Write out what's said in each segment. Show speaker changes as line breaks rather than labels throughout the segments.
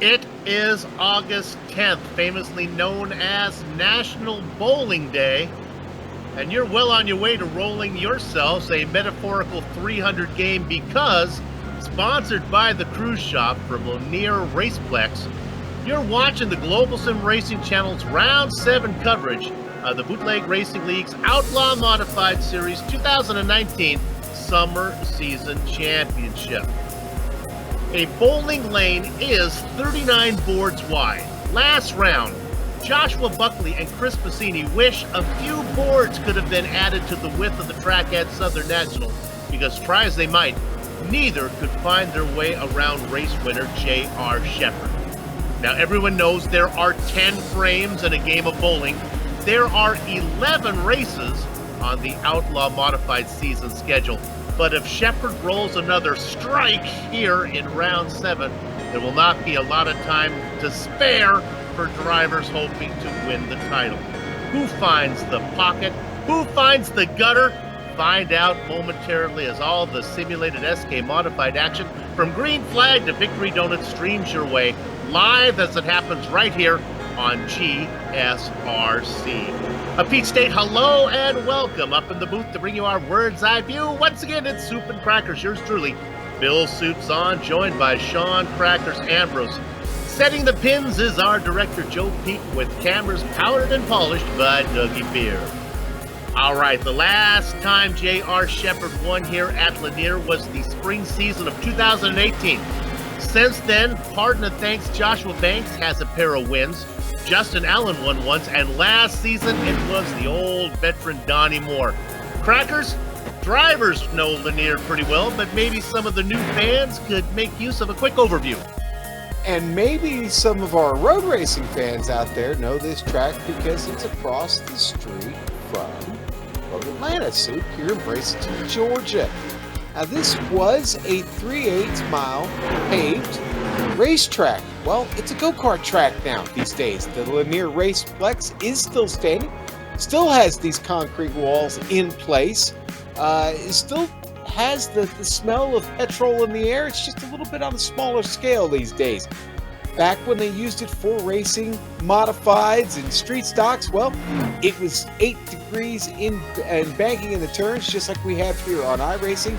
It is August 10th, famously known as National Bowling Day, and you're well on your way to rolling yourselves a metaphorical 300 game because, sponsored by the Cruise Shop from Lanier Raceplex, you're watching the Global SimRacing Channel's Round 7 coverage of the Bootleg Racing League's Outlaw Modified Series 2019 Summer Season Championship. A bowling lane is 39 boards wide. Last round, Joshua Buckley and Chris Bassini wish a few boards could have been added to the width of the track at Southern National because, try as they might, neither could find their way around race winner J.R. Shepherd. Now, everyone knows there are 10 frames in a game of bowling. There are 11 races on the Outlaw Modified season schedule. But if Shepherd rolls another strike here in round 7, there will not be a lot of time to spare for drivers hoping to win the title. Who finds the pocket? Who finds the gutter? Find out momentarily as all the simulated SK Modified action from green flag to victory donut streams your way, live as it happens right here on GSRC. Pete State, hello and welcome up in the booth to bring you our Word's Eye View. Once again, it's Soup and Crackers, yours truly, Bill Soup's on, joined by Sean Crackers Ambrose. Setting the pins is our director, Joe Peak, with cameras powdered and polished by Dougie Beer. All right, the last time J.R. Shepherd won here at Lanier was the spring season of 2018. Since then, pardon and thanks, Joshua Banks has a pair of wins. Justin Allen won once, and last season it was the old veteran Donnie Moore. Crackers, drivers know Lanier pretty well, but maybe some of the new fans could make use of a quick overview.
And maybe some of our road racing fans out there know this track because it's across the street from Atlanta, Soup, here in Braceton, Georgia. Now, this was a 3/8 mile paved racetrack. Well, it's a go-kart track now these days. The Lanier Raceplex is still standing, still has these concrete walls in place, it still has the smell of petrol in the air. It's just a little bit on a smaller scale these days. Back when they used it for racing, modifieds, and street stocks, well, it was 8 degrees in and banking in the turns, just like we have here on iRacing.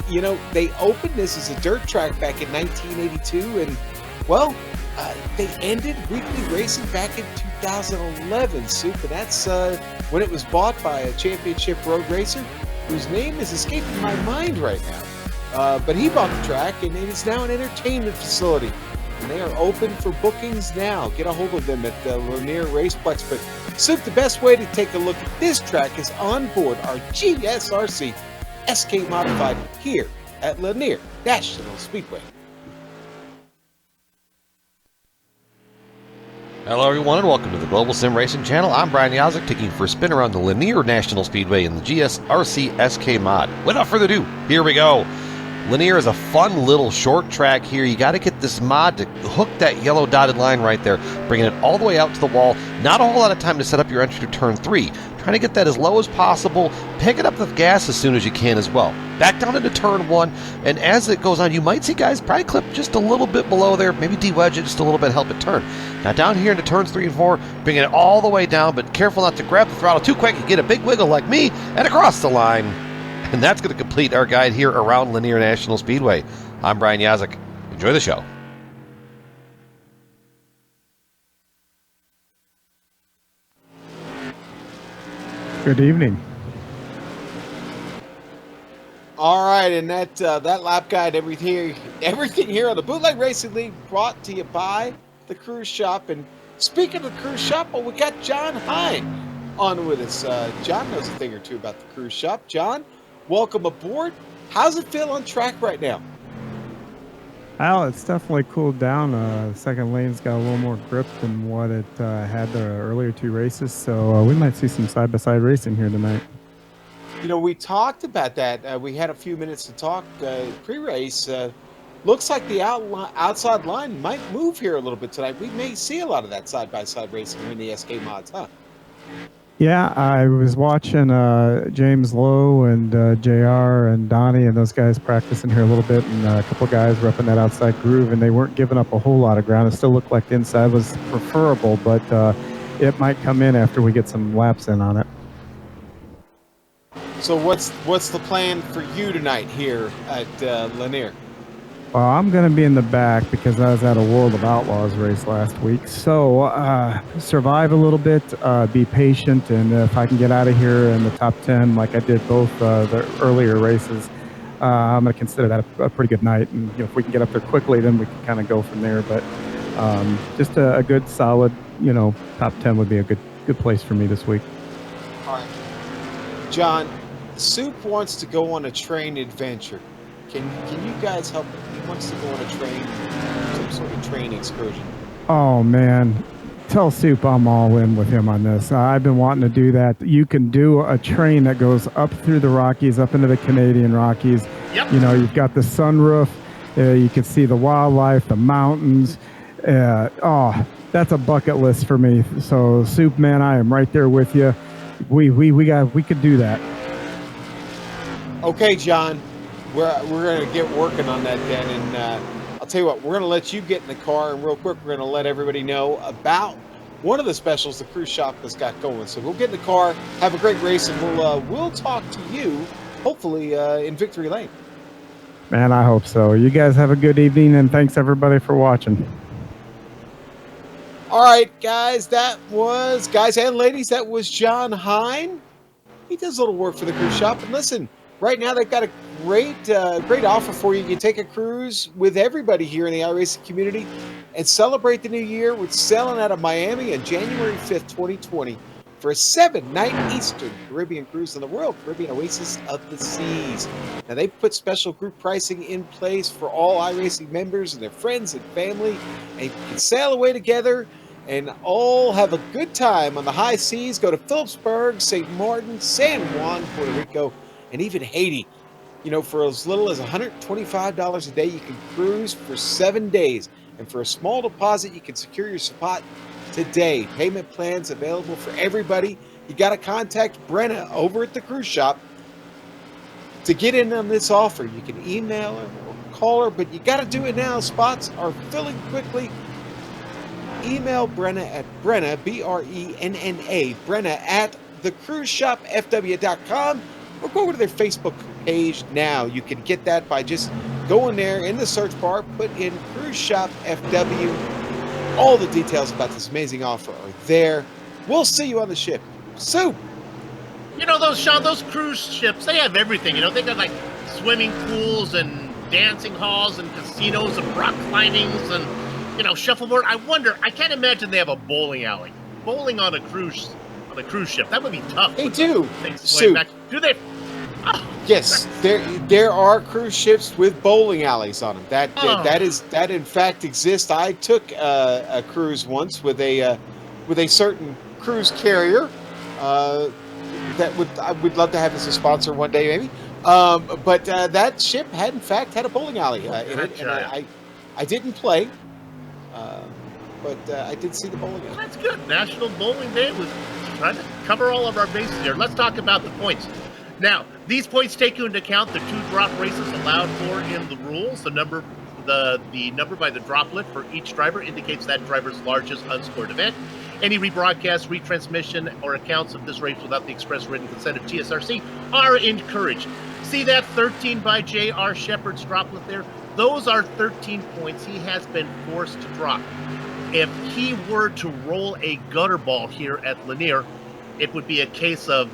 You know, they opened this as a dirt track back in 1982, and, well, they ended weekly racing back in 2011, Soup, and that's when it was bought by a championship road racer whose name is escaping my mind right now. But he bought the track, and it is now an entertainment facility, and they are open for bookings now. Get a hold of them at the Lanier Raceplex. But, Soup, the best way to take a look at this track is on board our GSRC SK Modified here at Lanier National Speedway.
Hello everyone and welcome to the Global SimRacing Channel. I'm Brian Yazek, taking you for a spin around the Lanier National Speedway in the GSRC SK Mod. Without further ado, here we go. Lanier is a fun little short track here. You got to get this mod to hook that yellow dotted line right there, bringing it all the way out to the wall. Not a whole lot of time to set up your entry to turn 3. Trying to get that as low as possible, pick it up with gas as soon as you can as well. Back down into turn 1, and as it goes on, you might see guys probably clip just a little bit below there, maybe de-wedge it just a little bit, help it turn. Now down here into turns 3 and 4, bringing it all the way down, but careful not to grab the throttle too quick and get a big wiggle like me, and across the line. And that's going to complete our guide here around Lanier National Speedway. I'm Brian Yazek. Enjoy the show.
Good evening.
All right, and that lap guide, everything here on the Bootleg Racing League, brought to you by the Cruise Shop. And speaking of the Cruise Shop, well, we got John Hine on with us. John knows a thing or two about the Cruise Shop. John, welcome aboard. How's it feel on track right now?
Well, it's definitely cooled down. The second lane's got a little more grip than what it had the earlier 2 races, so we might see some side-by-side racing here tonight.
You know, we talked about that. We had a few minutes to talk pre-race. looks like the outside line might move here a little bit tonight. We may see a lot of that side-by-side racing here in the SK mods, huh?
Yeah, I was watching James Lowe and JR and Donnie and those guys practicing here a little bit, and a couple guys repping that outside groove, and they weren't giving up a whole lot of ground. It still looked like the inside was preferable, but it might come in after we get some laps in on it.
So what's the plan for you tonight here at Lanier?
Well, I'm going to be in the back because I was at a World of Outlaws race last week. So survive a little bit, be patient, and if I can get out of here in the top 10 like I did both the earlier races, I'm going to consider that a pretty good night. And if we can get up there quickly, then we can kind of go from there. But just a good, solid, top 10 would be a good place for me this week.
All right. John, Soup wants to go on a train adventure. Can you guys help him? He wants to go on a train, some sort of train excursion.
Oh, man. Tell Soup I'm all in with him on this. I've been wanting to do that. You can do a train that goes up through the Rockies, up into the Canadian Rockies.
Yep.
You've got the sunroof. You can see the wildlife, the mountains. That's a bucket list for me. So, Soup, man, I am right there with you. We could do that.
Okay, John. We're going to get working on that then, and I'll tell you what, we're going to let you get in the car, and real quick, we're going to let everybody know about one of the specials the cruise shop has got going. So we'll get in the car, have a great race, and we'll talk to you, hopefully, in Victory Lane.
Man, I hope so. You guys have a good evening, and thanks everybody for watching.
All right, guys and ladies, that was John Hine. He does a little work for the cruise shop, and listen, right now they've got a great offer for you. You can take a cruise with everybody here in the iRacing community and celebrate the new year with sailing out of Miami on January 5th, 2020 for a 7-night Eastern Caribbean cruise on the Royal Caribbean Oasis of the Seas. Now, they've put special group pricing in place for all iRacing members and their friends and family, and you can sail away together and all have a good time on the high seas. Go to Phillipsburg, St. Martin, San Juan, Puerto Rico, and even Haiti. For as little as $125 a day, you can cruise for 7 days. And for a small deposit, you can secure your spot today. Payment plans available for everybody. You got to contact Brenna over at the cruise shop to get in on this offer. You can email her or call her, but you got to do it now. Spots are filling quickly. Email Brenna at Brenna, B-R-E-N-N-A, Brenna at thecruiseshopfw.com, or go over to their Facebook page now. You can get that by just going there in the search bar, put in Cruise Shop FW. All the details about this amazing offer are there. We'll see you on the ship. Soup!
Those cruise ships, they have everything. They got like swimming pools and dancing halls and casinos and rock climbings and, shuffleboard. I can't imagine they have a bowling alley. Bowling on a cruise ship, that would be tough.
They do.
Soup. Do they? Oh.
Yes, there are cruise ships with bowling alleys on them. That in fact exists. I took a cruise once with a certain cruise carrier. I would love to have as a sponsor one day, maybe. But that ship had in fact had a bowling alley in it, and I didn't play, but I did see the bowling alley.
That's good. National Bowling Day was trying to cover all of our bases here. Let's talk about the points. Now, these points take into account the 2 drop races allowed for in the rules. The number by the droplet for each driver indicates that driver's largest unscored event. Any rebroadcast, retransmission, or accounts of this race without the express written consent of GSRC are encouraged. See that 13 by J.R. Shepard's droplet there? Those are 13 points he has been forced to drop. If he were to roll a gutter ball here at Lanier, it would be a case of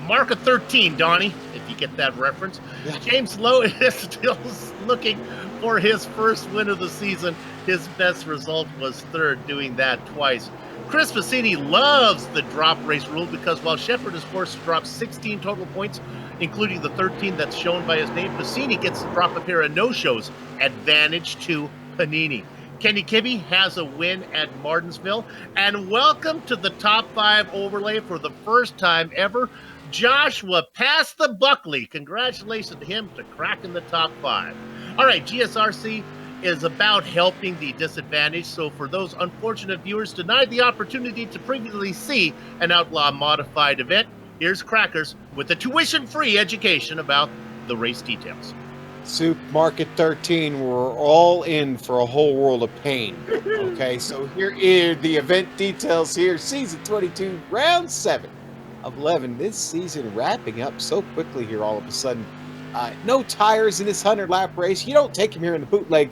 mark a 13, Donnie, if you get that reference. Yeah. James Lowe is still looking for his first win of the season. His best result was third, doing that twice. Chris Vicini loves the drop race rule because while Shepard is forced to drop 16 total points, including the 13 that's shown by his name, Vicini gets to drop a pair of no-shows. Advantage to Panini. Kenny Kibbe has a win at Martinsville. And welcome to the top 5 overlay for the first time ever. Joshua passed the Buckley. Congratulations to him to cracking the top 5. All right, GSRC is about helping the disadvantaged. So for those unfortunate viewers denied the opportunity to previously see an Outlaw Modified event, here's Crackers with a tuition-free education about the race details.
Soup Market 13, we're all in for a whole world of pain. Okay, so here are the event details here. Season 22, round 7 of 11. This season wrapping up so quickly here all of a sudden. No tires in this 100-lap race. You don't take them here in the Bootleg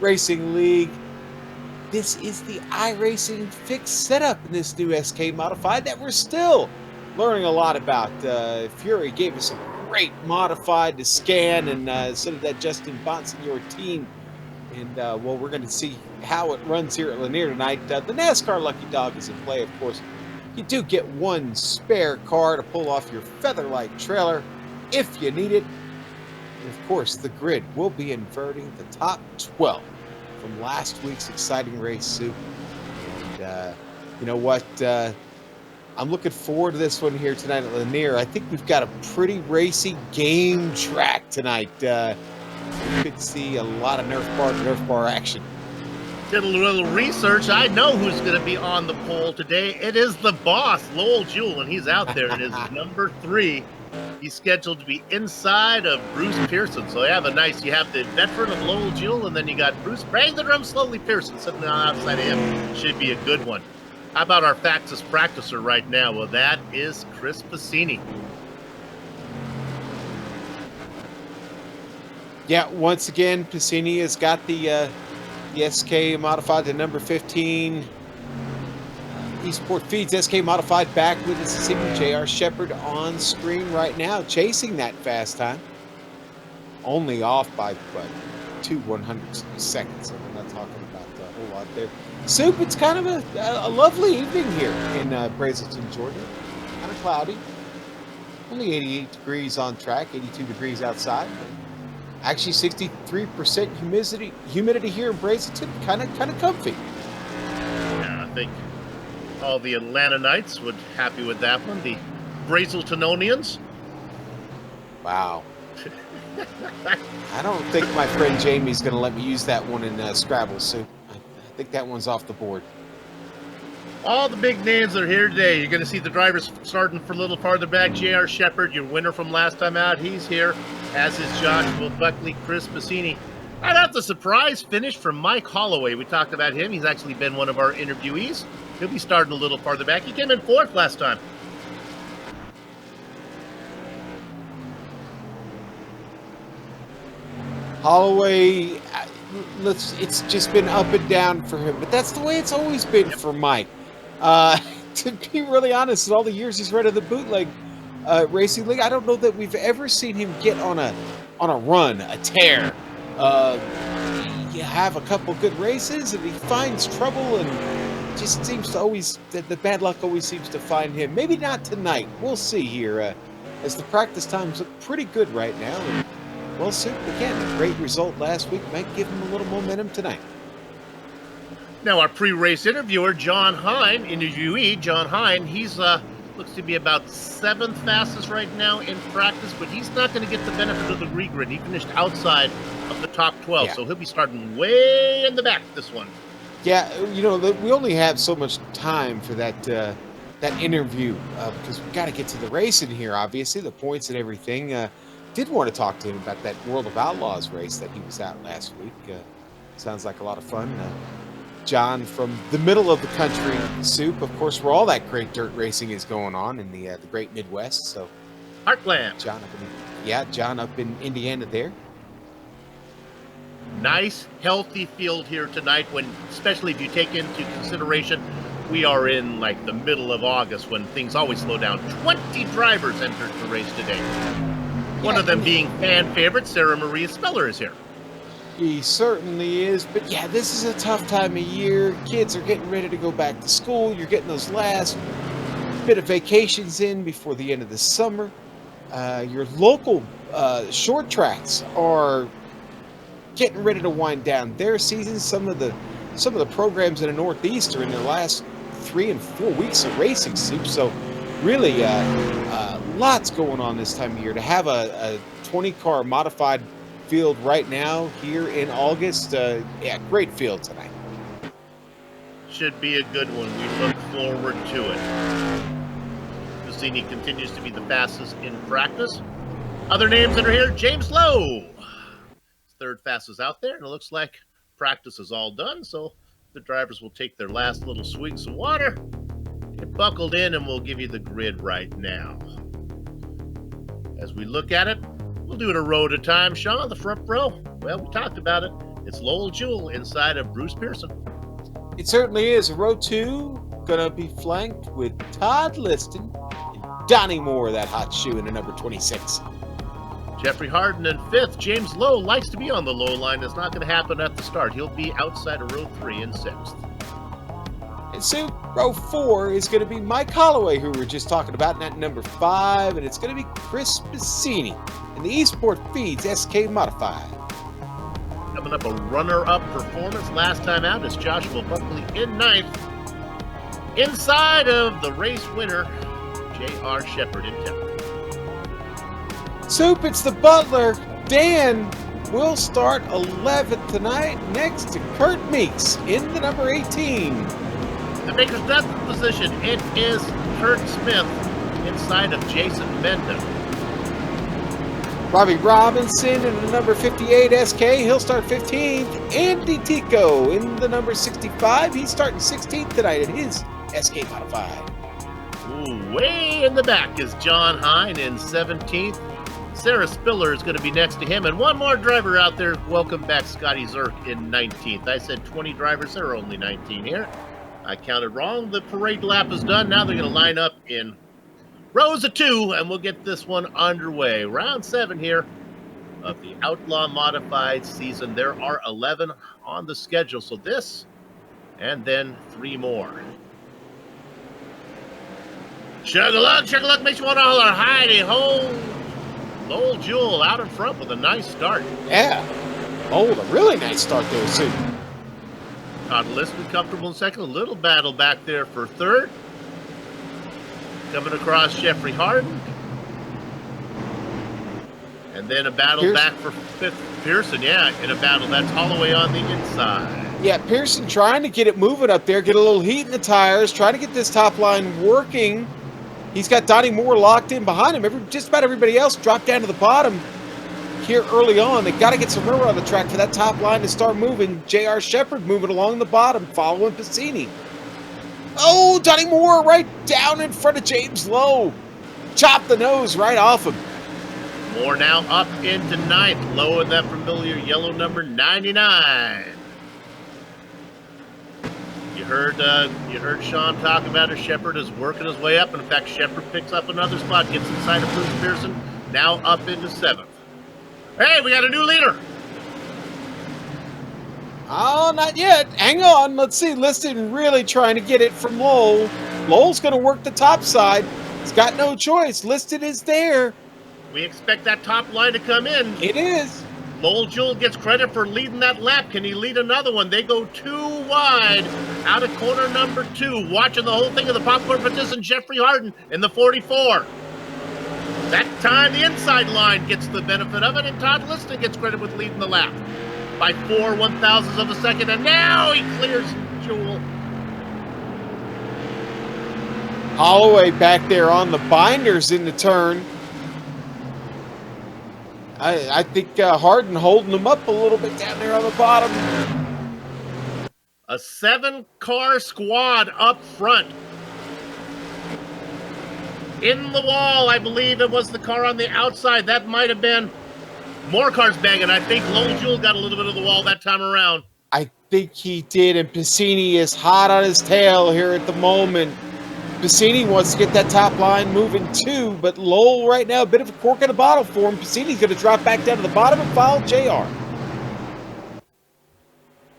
Racing League. This is the iRacing fixed setup in this new SK Modified that we're still learning a lot about. Fury gave us a great modified to scan, and so did that Justin Bonsignor team. And well, we're going to see how it runs here at Lanier tonight. The NASCAR Lucky Dog is in play, of course. You do get one spare car to pull off your Featherlight trailer if you need it. And of course, the grid will be inverting the top 12 from last week's exciting race, Soup. And you know what? I'm looking forward to this one here tonight at Lanier. I think we've got a pretty racy game track tonight. We could see a lot of Nerf bar action.
Did a little research. I know who's going to be on the pole today. It is the boss, Lowell Jewell, and he's out there. It is number 3. He's scheduled to be inside of Bruce Pearson. So you have the veteran of Lowell Jewell, and then you got Bruce, bang the drum slowly, Pearson sitting on outside of him. Should be a good one. How about our fastest practicer right now? Well, that is Chris Passini.
Yeah, once again, Passini has got the SK Modified to number 15. Eastport Feeds SK Modified back with us. See JR Shepard on screen right now, chasing that fast time. Only off by what, 2/100 seconds. So we're not talking about a whole lot there. Soup, it's kind of a lovely evening here in Brazelton, Georgia. Kind of cloudy. Only 88 degrees on track, 82 degrees outside. Actually, 63% humidity here in Brazelton. Kind of comfy.
Yeah, I think all the Atlanta Knights would happy with that one. The Brazeltonians.
Wow. I don't think my friend Jamie's going to let me use that one in Scrabble, Soup. I think that one's off the board.
All the big names are here today. You're going to see the drivers starting for a little farther back. JR Shepard, your winner from last time out, he's here, as is Joshua Buckley, Chris Passini. I'd have the surprise finish from Mike Holloway. We talked about him. He's actually been one of our interviewees. He'll be starting a little farther back. He came in 4th last time.
Holloway, it's just been up and down for him, but that's the way it's always been for Mike. To be really honest, in all the years he's run in the Bootleg Racing League, I don't know that we've ever seen him get on a run, a tear. You have a couple good races, and he finds trouble, and just seems to always the bad luck always seems to find him. Maybe not tonight. We'll see here, as the practice times look pretty good right now. And, well, Soup, again, a great result last week might give him a little momentum tonight.
Now, our pre-race interviewer, John Hine, he's looks to be about 7th fastest right now in practice, but he's not going to get the benefit of the regrid. He finished outside of the top 12, so he'll be starting way in the back this one. Yeah,
you know, we only have so much time for that interview because we've got to get to the racing here, obviously, the points and everything. Did want to talk to him about that World of Outlaws race that he was out last week. Sounds like a lot of fun. John from the middle of the country, Soup, of course, where all that great dirt racing is going on in the great Midwest. So,
Heartland.
John up in Indiana there.
Nice, healthy field here tonight, especially if you take into consideration we are in like the middle of August when things always slow down. 20 drivers entered the race today. One of them being fan favorite, Sarah Maria Speller is here.
He certainly is, but yeah, this is a tough time of year. Kids are getting ready to go back to school. You're getting those last bit of vacations in before the end of the summer. Your local short tracks are getting ready to wind down their season. Some of the programs in the Northeast are in their last 3 and 4 weeks of racing, Soup. So really, lots going on this time of year. To have a 20-car modified field right now here in August. Yeah, great field tonight.
Should be a good one. We look forward to it. Cassini continues to be the fastest in practice. Other names that are here, James Lowe. Third fastest out there, and it looks like practice is all done, so the drivers will take their last little swigs of water. Get buckled in, and we'll give you the grid right now. As we look at it, we'll do it a row at a time. Sean, the front row, well, we talked about it. It's Lowell Jewell inside of Bruce Pearson.
It certainly is. Row 2 gonna be flanked with Todd Liston and Donnie Moore, that hot shoe in the number 26.
Jeffrey Harden in 5th. James Lowe likes to be on the low line. It's not going to happen at the start. He'll be outside of row 3 in 6th.
And so row 4 is going to be Mike Holloway, who we were just talking about, in at number 5, and it's going to be Chris Bassini in the Eastport Feeds SK Modified.
Coming up, a runner-up performance last time out is Joshua Buckley in 9th. Inside of the race winner, J.R. Shepard in 10th.
Soup, it's the Butler. Dan will start 11th tonight next to Kurt Meeks in the number 18.
The Baker's Death position, it is Kurt Smith inside of Jason Menda.
Robbie Robinson in the number 58 SK, he'll start 15th. Andy Tico in the number 65, he's starting 16th tonight at his SK Modified.
Ooh, way in the back is John Hine in 17th. Sarah Spiller is going to be next to him, and one more driver out there. Welcome back, Scotty Zirk in 19th. I said 20 drivers, there are only 19 here. I counted wrong. The parade lap is done. Now they're going to line up in rows of 2, and we'll get this one underway. Round 7 here of the Outlaw Modified season. There are 11 on the schedule, so this and then 3 more. Sugar luck, makes you want to holler, Heidi ho! Lowell Jewell out in front with a nice start.
Yeah. Oh, a really nice start there, too.
Todd Liston comfortable in second. A little battle back there for third. Coming across Jeffrey Harden. And then a battle back for fifth. Pearson, yeah, in a battle. That's Holloway on the inside.
Yeah, Pearson trying to get it moving up there, get a little heat in the tires, trying to get this top line working. He's got Donnie Moore locked in behind him. Just about everybody else dropped down to the bottom here early on. They got to get some rubber on the track for that top line to start moving. J.R. Shepard moving along the bottom, following Bassini. Oh, Donnie Moore right down in front of James Lowe. Chopped the nose right off him.
Moore now up into 9th, low in that familiar yellow number 99. You heard Sean talk about it. Shepard is working his way up. In fact, Shepard picks up another spot, gets inside of Bruce Pearson, now up into 7th. Hey, we got a new leader.
Oh, not yet. Hang on. Let's see. Liston really trying to get it from Lowell. Lowell's going to work the top side. He's got no choice. Liston is there.
We expect that top line to come in.
It is.
Lowell Jewell gets credit for leading that lap. Can he lead another one? They go 2 wide out of corner number 2. Watching the whole thing of the popcorn participant, Jeffrey Harden in the 44. That time, the inside line gets the benefit of it, and Todd Liston gets credit with leading the lap by 4 1/1000ths of a second, and now he clears Jewell.
Holloway back there on the binders in the turn. I think Harden holding them up a little bit down there on the bottom.
A 7-car squad up front. In the wall, I believe it was the car on the outside. That might have been more cars banging. I think Lowell Jewell got a little bit of the wall that time around.
I think he did, and Bassini is hot on his tail here at the moment. Bassini wants to get that top line moving too, but Lowell right now, a bit of a cork in the bottle for him. Bassini's going to drop back down to the bottom and follow JR.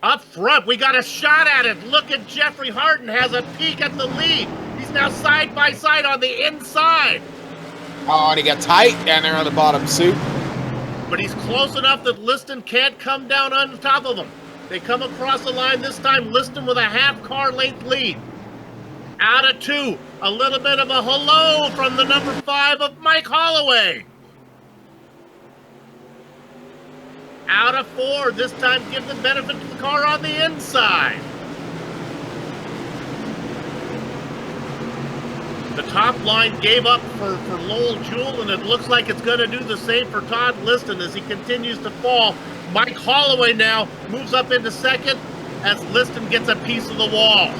Up front, we got a shot at it. Look at Jeffrey Harden has a peek at the lead. He's now side by side on the inside.
Oh, and he got tight down there on the bottom, Soup.
But he's close enough that Liston can't come down on top of him. They come across the line this time, Liston with a half-car length lead. Out of 2, a little bit of a hello from the number 5 of Mike Holloway. out of 4. This time give the benefit to the car on the inside. The top line gave up for Lowell Jewell, and it looks like it's going to do the same for Todd Liston as he continues to fall. Mike Holloway now moves up into second as Liston gets a piece of the wall.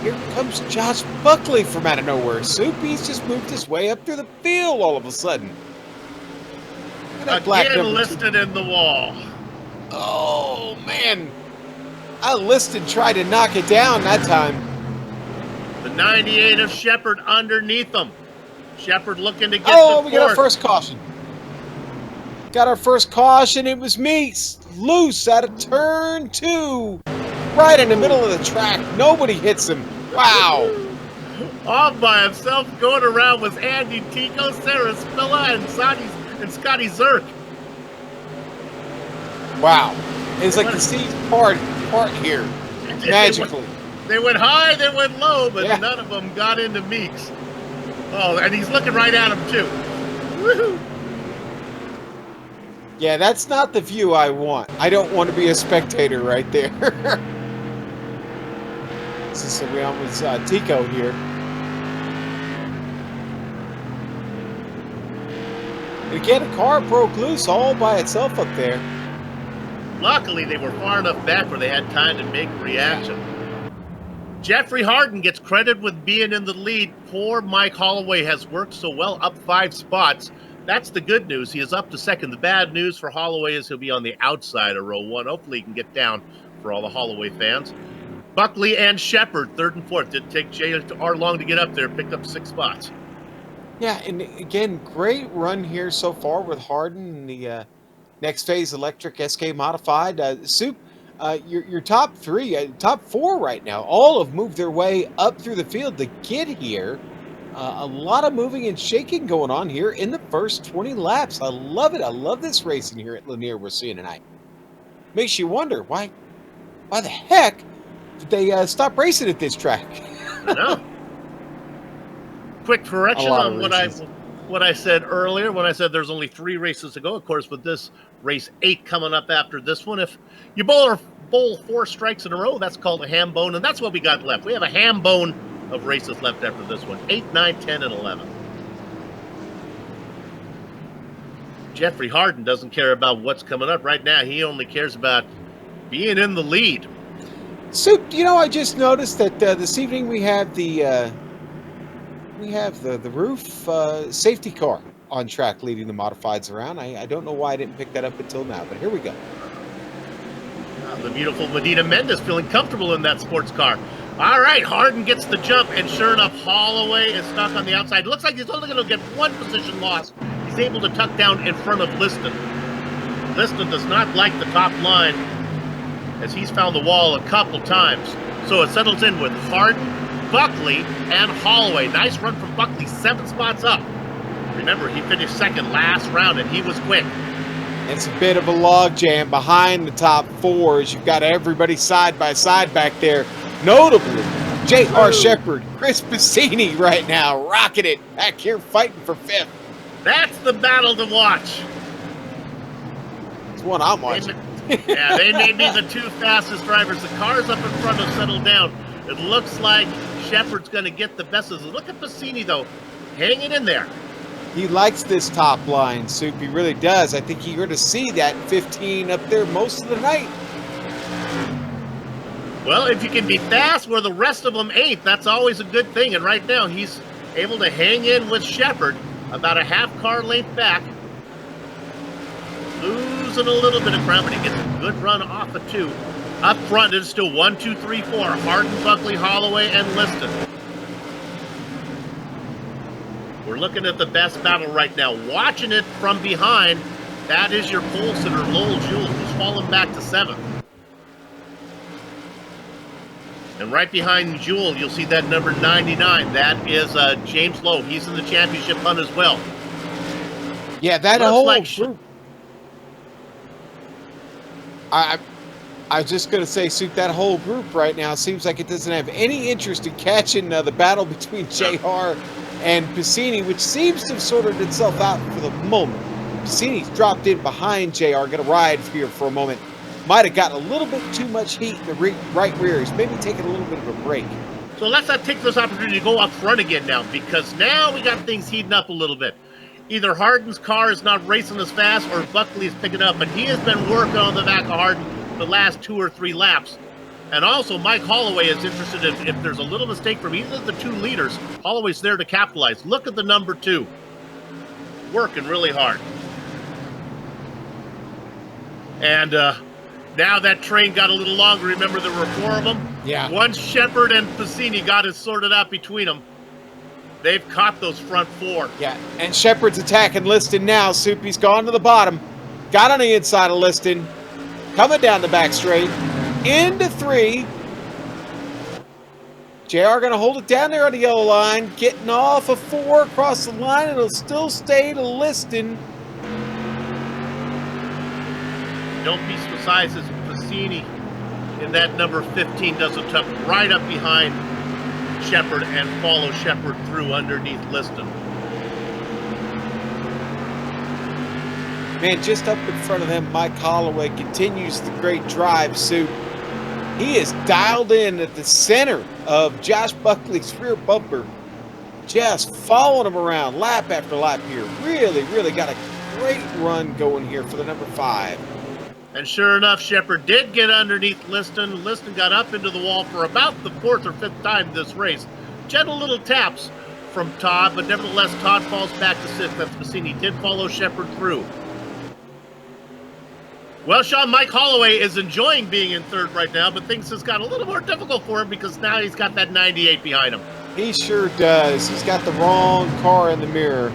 Here comes Josh Buckley from out of nowhere. Soup, he's just moved his way up through the field all of a sudden.
Again Liston in the wall.
Oh, man. Liston tried to knock it down that time.
The 98 of Shepard underneath him. Shepard looking to get
we got our first caution. Got our first caution. It was Meeks. Loose out of turn 2. Right in the middle of the track. Nobody hits him. Wow.
All by himself going around was Andy Tico, Sarah Spilla, and Scotty Zerk.
Wow. It's like the seas part here. Magically.
They went high, they went low, but none of them got into Meeks. Oh, and he's looking right at him, too. Woohoo!
Yeah, that's not the view I want. I don't want to be a spectator right there. So we almost Tico here. And again, a car broke loose all by itself up there.
Luckily, they were far enough back where they had time to make a reaction. Jeffrey Harden gets credit with being in the lead. Poor Mike Holloway has worked so well, up 5 spots. That's the good news. He is up to second. The bad news for Holloway is he'll be on the outside of row 1. Hopefully he can get down for all the Holloway fans. Buckley and Shepard, 3rd and 4th. Didn't take JR long to get up there. Picked up 6 spots.
Yeah, and again, great run here so far with Harden and the Next Phase Electric SK Modified. Soup, your top 3, top 4 right now, all have moved their way up through the field to get here. A lot of moving and shaking going on here in the first 20 laps. I love it. I love this racing here at Lanier we're seeing tonight. Makes you wonder, why the heck did they stop racing at this track?
I know. Quick correction on what I said earlier when I said there's only 3 races to go. Of course, with this race 8 coming up after this one, if you bowl 4 strikes in a row, that's called a ham bone, and that's what we got left. We have a ham bone of races left after this one. 8, 9, 10, and 11. Jeffrey Harden doesn't care about what's coming up right now. He only cares about being in the lead.
So, I just noticed that this evening we have the roof safety car on track leading the modifieds around. I don't know why I didn't pick that up until now, but here we go.
The beautiful Medina Mendes feeling comfortable in that sports car. All right, Harden gets the jump, and sure enough, Holloway is stuck on the outside. Looks like he's only going to get 1 position loss. He's able to tuck down in front of Liston. Liston does not like the top line, as he's found the wall a couple times. So it settles in with Harden, Buckley, and Holloway. Nice run from Buckley, 7 spots up. Remember, he finished second last round, and he was quick.
It's a bit of a log jam behind the top 4 as you've got everybody side by side back there. Notably, J.R. Shepard, Chris Piscini right now, rocking it back here fighting for 5th.
That's the battle to watch.
It's one I'm watching.
Yeah, they may be the 2 fastest drivers. The cars up in front have settled down. It looks like Shepard's going to get the best of it. Look at Piscini, though, hanging in there.
He likes this top line, Soup. He really does. I think you're going to see that 15 up there most of the night.
Well, if you can be fast where the rest of them ain't, that's always a good thing. And right now, he's able to hang in with Shepard about a half car length back. Losing a little bit of ground, but he gets a good run off of 2. Up front, it's still 1, 2, 3, 4. Harden, Buckley, Holloway, and Liston. We're looking at the best battle right now. Watching it from behind, that is your pole sitter, Lowell Jewell, who's fallen back to 7th. And right behind Jewell, you'll see that number 99. That is James Lowe. He's in the championship hunt as well.
Yeah, that whole group. I was just going to say, Soup, that whole group right now seems like it doesn't have any interest in catching the battle between JR and Piscini, which seems to have sorted itself out for the moment. Cassini's dropped in behind JR, going to ride here for a moment. Might have gotten a little bit too much heat in the right rear. He's maybe taking a little bit of a break.
So let's not take this opportunity to go up front again now, because now we got things heating up a little bit. Either Hardin's car is not racing as fast or Buckley is picking up, and he has been working on the back of Hardin the last 2 or 3 laps. And also, Mike Holloway is interested in if there's a little mistake from either of the 2 leaders, Holloway's there to capitalize. Look at the number 2. Working really hard. And now that train got a little longer. Remember, there were 4 of them?
Yeah.
Once Shepard and Piscini got it sorted out between them, they've caught those front 4.
Yeah, and Shepard's attacking Liston now. Soupy's gone to the bottom. Got on the inside of Liston. Coming down the back straight. Into 3. JR going to hold it down there on the yellow line. Getting off of 4 across the line. It'll still stay to Liston.
Don't be surprised as Piscini in that number 15 doesn't tuck right up behind Shepard and follow Shepard through underneath Liston.
Man, just up in front of them, Mike Holloway continues the great drive, Sue. He is dialed in at the center of Josh Buckley's rear bumper, just following him around lap after lap here. Really got a great run going here for the number 5.
And sure enough, Shepard did get underneath Liston. Liston got up into the wall for about the 4th or 5th time this race. Gentle little taps from Todd, but nevertheless, Todd falls back to 6th. That's Piscini did follow Shepard through. Well, Sean, Mike Holloway is enjoying being in 3rd right now, but things has got a little more difficult for him because now he's got that 98 behind him.
He sure does. He's got the wrong car in the mirror.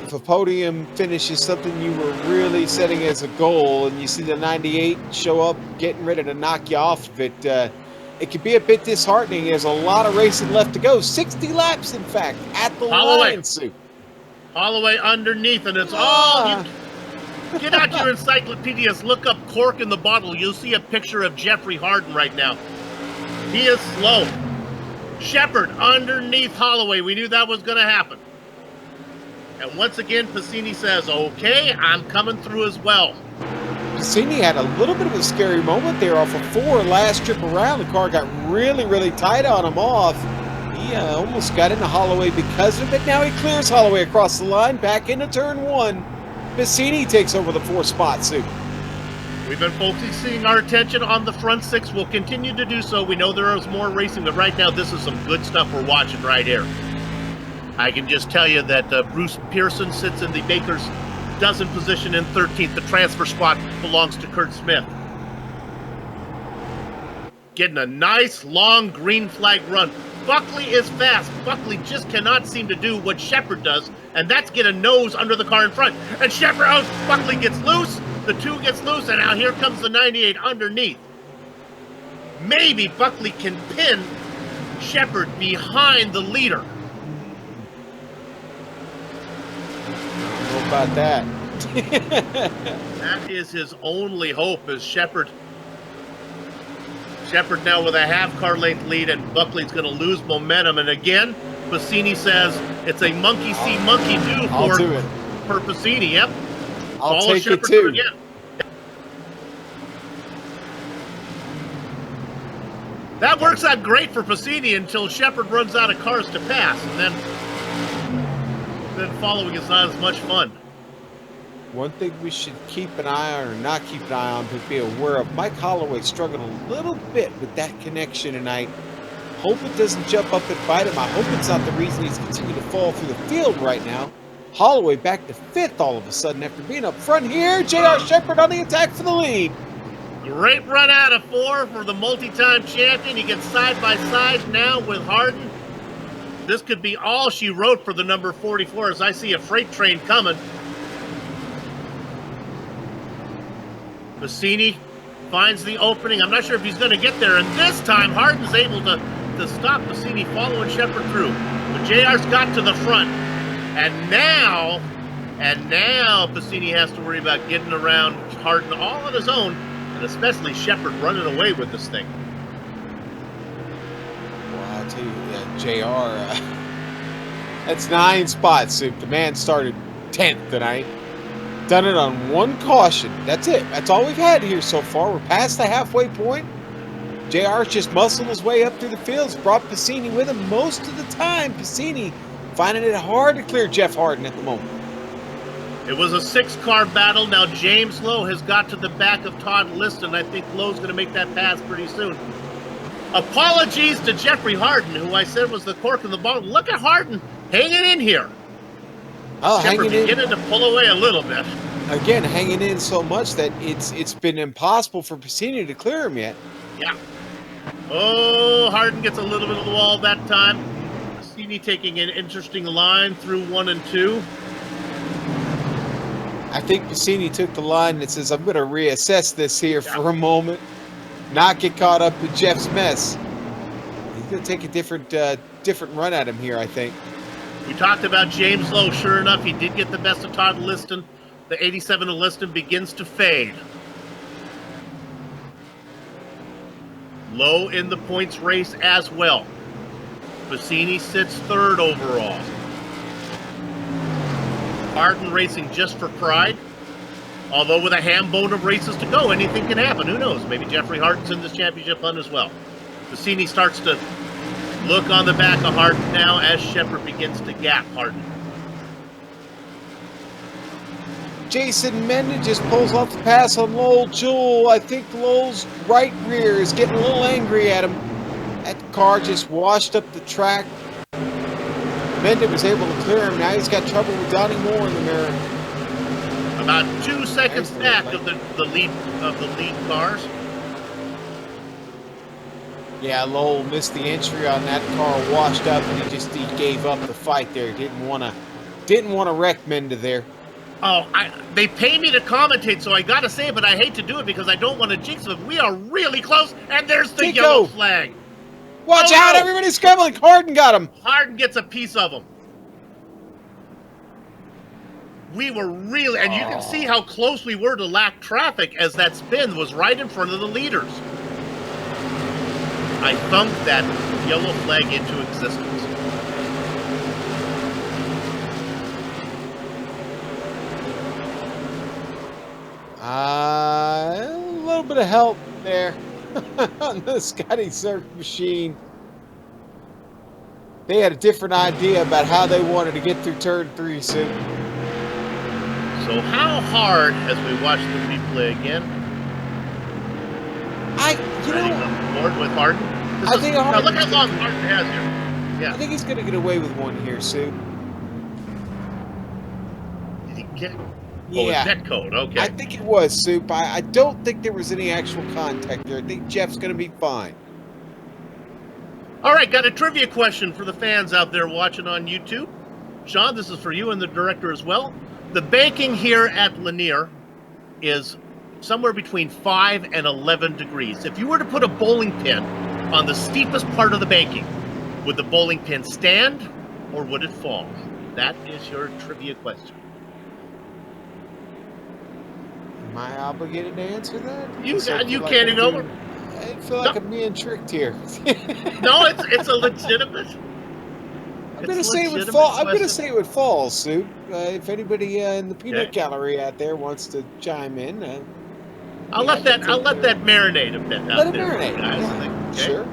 If a podium finish is something you were really setting as a goal and you see the 98 show up getting ready to knock you off of it, it can be a bit disheartening. There's a lot of racing left to go. 60 laps, in fact, at the line, Sue.
Holloway underneath, and it's all... Get out your encyclopedias, look up cork in the bottle. You'll see a picture of Jeffrey Hardin right now. He is slow. Shepard underneath Holloway. We knew that was going to happen. And once again, Piscini says, okay, I'm coming through as well.
Piscini had a little bit of a scary moment there off of 4 last trip around. The car got really tight on him off. He almost got into Holloway because of it. Now he clears Holloway across the line, back into turn 1. Piscini takes over the 4th spot, Sue.
We've been focusing our attention on the front 6. We'll continue to do so. We know there is more racing, but right now this is some good stuff we're watching right here. I can just tell you that Bruce Pearson sits in the Baker's dozen position in 13th. The transfer spot belongs to Kurt Smith. Getting a nice, long green flag run. Buckley is fast. Buckley just cannot seem to do what Shepard does, and that's get a nose under the car in front. And Shepard, Buckley gets loose, the 2 gets loose, and now here comes the 98 underneath. Maybe Buckley can pin Shepard behind the leader.
I don't know about that.
That is his only hope, is Shepard now with a half car length lead, and Buckley's going to lose momentum. And again, Piscini says it's a monkey see, monkey do for Piscini. Yep.
I'll
Follow
take
Shepard
it too.
through again. That works out great for Piscini until Shepard runs out of cars to pass, and then following is not as much fun.
One thing we should keep an eye on, or not keep an eye on, but be aware of, Mike Holloway struggled a little bit with that connection tonight. Hope it doesn't jump up and bite him. I hope it's not the reason he's continuing to fall through the field right now. Holloway back to 5th all of a sudden after being up front here. JR Shepard on the attack for the lead.
Great run out of 4 for the multi-time champion. He gets side by side now with Hardin. This could be all she wrote for the number 44 as I see a freight train coming. Piscini finds the opening. I'm not sure if he's going to get there. And this time, Hardin's able to stop Piscini following Shepard through. But JR's got to the front. And now Piscini has to worry about getting around Hardin all on his own. And especially Shepard running away with this thing.
Well, I'll tell you, JR, that's 9 spots. The man started 10th tonight. Done it on one caution. That's it. That's all we've had here so far. We're past the halfway point. JR's just muscled his way up through the fields, brought Piscini with him most of the time. Piscini finding it hard to clear Jeff Harden at the moment.
It was a 6-car battle. Now James Lowe has got to the back of Todd Liston. I think Lowe's going to make that pass pretty soon. Apologies to Jeffrey Harden, who I said was the cork in the bottle. Look at Harden hanging in here.
Oh,
Shepard beginning to pull away a little bit.
Again, hanging in so much that it's been impossible for Piscini to clear him yet.
Yeah. Oh, Harden gets a little bit of the wall that time. Piscini taking an interesting line through 1 and 2.
I think Piscini took the line that says, I'm going to reassess this here for a moment, not get caught up with Jeff's mess. He's going to take a different run at him here, I think.
We talked about James Lowe. Sure enough, he did get the best of Todd Liston. The 87 of Liston begins to fade. Lowe in the points race as well. Piscini sits 3rd overall. Harden racing just for pride. Although with a ham bone of races to go, anything can happen. Who knows? Maybe Jeffrey Harden's in this championship hunt as well. Piscini starts to look on the back of Harden now as Shepard begins to gap Harden.
Jason Menden just pulls off the pass on Lowell Jewell. I think Lowell's right rear is getting a little angry at him. That car just washed up the track. Menden was able to clear him. Now he's got trouble with Donnie Moore in the mirror.
About 2 seconds back of the lead cars.
Yeah, Lowell missed the entry on that car, washed up, and he gave up the fight there. Didn't want to wreck Menden there.
Oh, they pay me to commentate, so I gotta say it, but I hate to do it because I don't want to jinx it. We are really close, and there's the yellow flag.
Watch out, everybody's scrambling. Harden got him.
Harden gets a piece of him. We were really, and you can see how close we were to lack traffic as that spin was right in front of the leaders. I thunked that yellow flag into existence.
A little bit of help there on the Scotty Cirque machine. They had a different idea about how they wanted to get through turn 3 soon.
So how hard, as we watch the replay again, board with Harden? Now look how long Harden has here. Yeah.
I think he's going to get away with one here, Sue.
Did he get?
Yeah.
Net code, okay.
I think it was, Soup. I don't think there was any actual contact there. I think Jeff's going to be fine.
All right, got a trivia question for the fans out there watching on YouTube. Sean, this is for you and the director as well. The banking here at Lanier is somewhere between 5 and 11 degrees. If you were to put a bowling pin on the steepest part of the banking, would the bowling pin stand or would it fall? That is your trivia question.
Am I obligated to answer that?
You can't ignore it.
I feel like I'm being tricked here.
No, it's a legitimate.
I'm gonna say it would fall. I'm gonna say it would fall, Sue. If anybody in the peanut gallery out there wants to chime in,
I'll let that marinate a bit.
Let it marinate.
Guys.
Yeah. Okay. Sure.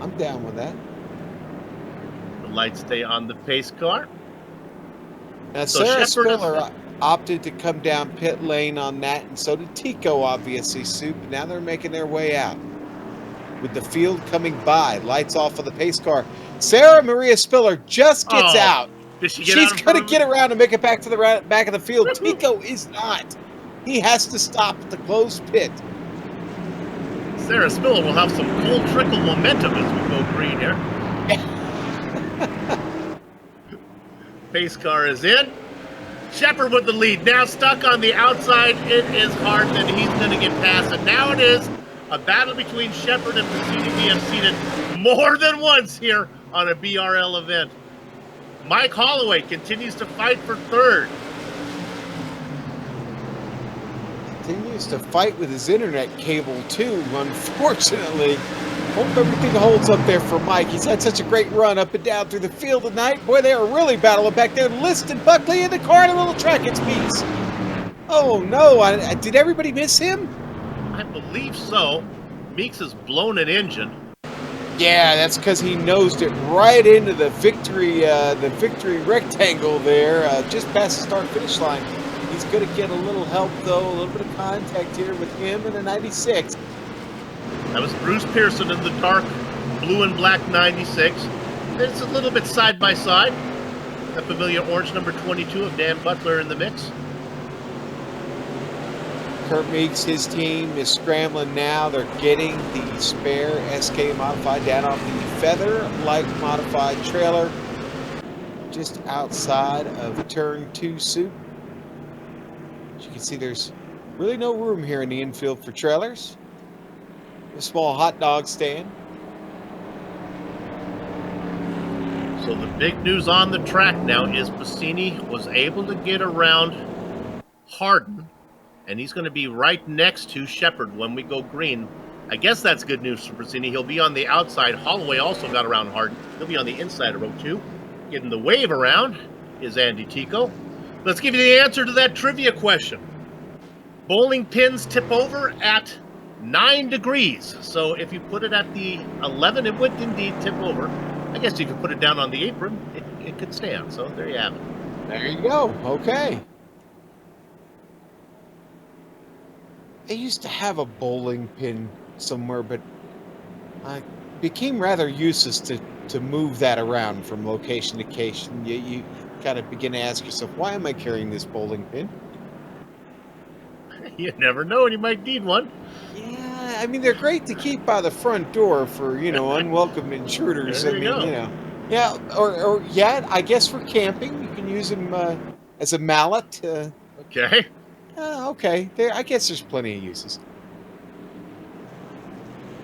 I'm down with that.
The lights stay on the pace car.
Now, so Sarah Spiller opted to come down pit lane on that, and so did Tico, obviously, Soup. Now they're making their way out. With the field coming by, lights off of the pace car. Sarah Maria Spiller just gets out.
Did she get
She's
out
going to get around and make it back to the back of the field. Tico is not. He has to stop at the closed pit.
Sarah Spiller will have some cold trickle momentum as we go green here. Pace car is in. Shepard with the lead. Now stuck on the outside. It is hard, and he's going to get past it. Now it is a battle between Shepard and Piscini. We have seen it more than once here on a BRL event. Mike Holloway continues to fight for third.
Continues to fight with his internet cable, too, unfortunately. Hope everything holds up there for Mike. He's had such a great run up and down through the field tonight. Boy, they are really battling back there. Liston, Buckley in the car, and a little track at speeds. Oh no! Did everybody miss him?
I believe so. Meeks has blown an engine.
Yeah, that's because he nosed it right into the victory rectangle there, just past the start-finish line. He's going to get a little help, though, a little bit of contact here with him and a 96.
That was Bruce Pearson in the dark blue and black 96. It's a little bit side by side. The familiar orange number 22 of Dan Butler in the mix.
Kurt Meeks, his team is scrambling now. They're getting the spare SK Modified down off the Feather-like modified trailer just outside of turn 2 soup. As you can see, there's really no room here in the infield for trailers. A small hot dog stand.
So the big news on the track now is Bassini was able to get around Hardin, and he's going to be right next to Shepard when we go green. I guess that's good news for Bassini. He'll be on the outside. Holloway also got around Hardin. He'll be on the inside of row 2. Getting the wave around is Andy Tico. Let's give you the answer to that trivia question. Bowling pins tip over at 9 degrees. So if you put it at the 11, it would indeed tip over. I guess if you put it down on the apron, it could stand. So there you have it.
There you go. Okay. I used to have a bowling pin somewhere, but I became rather useless to move that around from location to location. You kind of begin to ask yourself, why am I carrying this bowling pin?
You never know, and you might need one.
Yeah, I mean, they're great to keep by the front door for, unwelcome intruders.
There you go.
Yeah, or I guess for camping, you can use them as a mallet.
Okay.
Okay, I guess there's plenty of uses.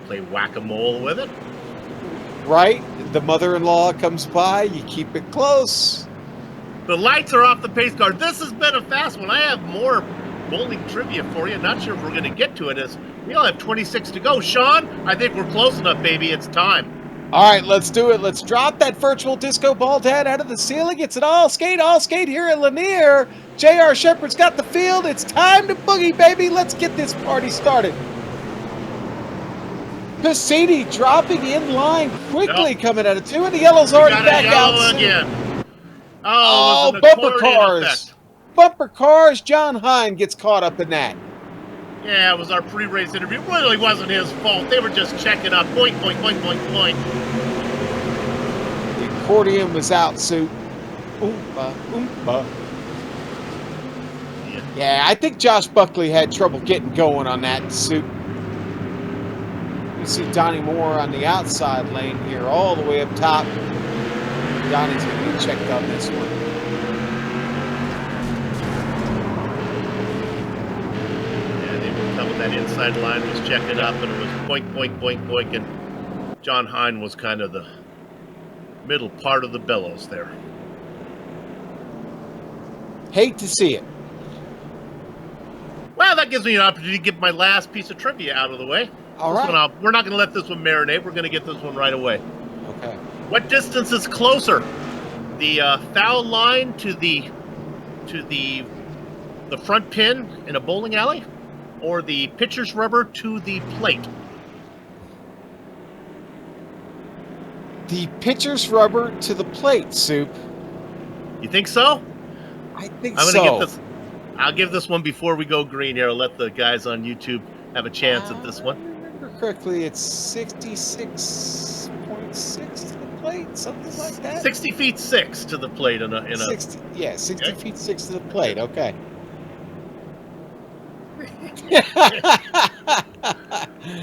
Play whack-a-mole with it.
Right? The mother-in-law comes by, you keep it close.
The lights are off the pace car. This has been a fast one. I have more bowling trivia for you. Not sure if we're going to get to it, as we all have 26 to go. Sean, I think we're close enough, baby. It's time.
All right, let's do it. Let's drop that virtual disco ball head out of the ceiling. It's an all skate here at Lanier. J.R. Shepard's got the field. It's time to boogie, baby. Let's get this party started. Bassini dropping in line quickly, coming out of 2, and the yellow's already back out
again.
Oh,
it was an
bumper
accordion
cars.
effect.
Bumper cars. John Hine gets caught up in that.
Yeah, it was our pre-race interview. It really wasn't his fault. They were just checking up. Boink, boink, boink, boink, boink.
The accordion was out, Sue. Oompa, oompa. Yeah, I think Josh Buckley had trouble getting going on that suit. You see Donnie Moore on the outside lane here, all the way up top. Donnie's going to be checked on this one.
Yeah, they were coming. That inside line was checking up, and it was boink, boink, boink, boink, and John Hine was kind of the middle part of the bellows there.
Hate to see it.
Well, that gives me an opportunity to get my last piece of trivia out of the way.
All right.
We're not going to let this one marinate. We're going to get this one right away.
Okay.
What distance is closer? The foul line to the front pin in a bowling alley, or the pitcher's rubber to the plate?
The pitcher's rubber to the plate, Soup.
You think so?
I think
I'm
so.
going to get this. I'll give this one before we go green here. I'll let the guys on YouTube have a chance at this one.
If I remember correctly, it's 66.6 to the plate, something like that.
60 feet 6 to the plate in a
60, yeah, 60
okay.
feet 6 to the plate. Okay.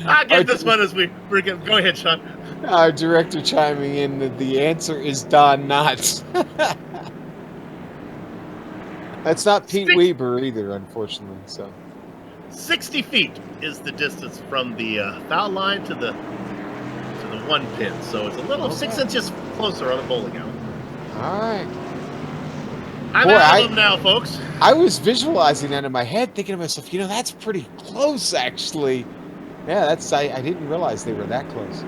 I'll give this one as we're going. Go ahead, Sean.
Our director chiming in that the answer is Don Knotts. That's not Pete Weber either, unfortunately. So
60 feet is the distance from the foul line to the one pin. So it's a little 6 inches closer on a bowling alley.
All right.
I'm out of them now, folks.
I was visualizing that in my head, thinking to myself, that's pretty close, actually. Yeah, I didn't realize they were that close.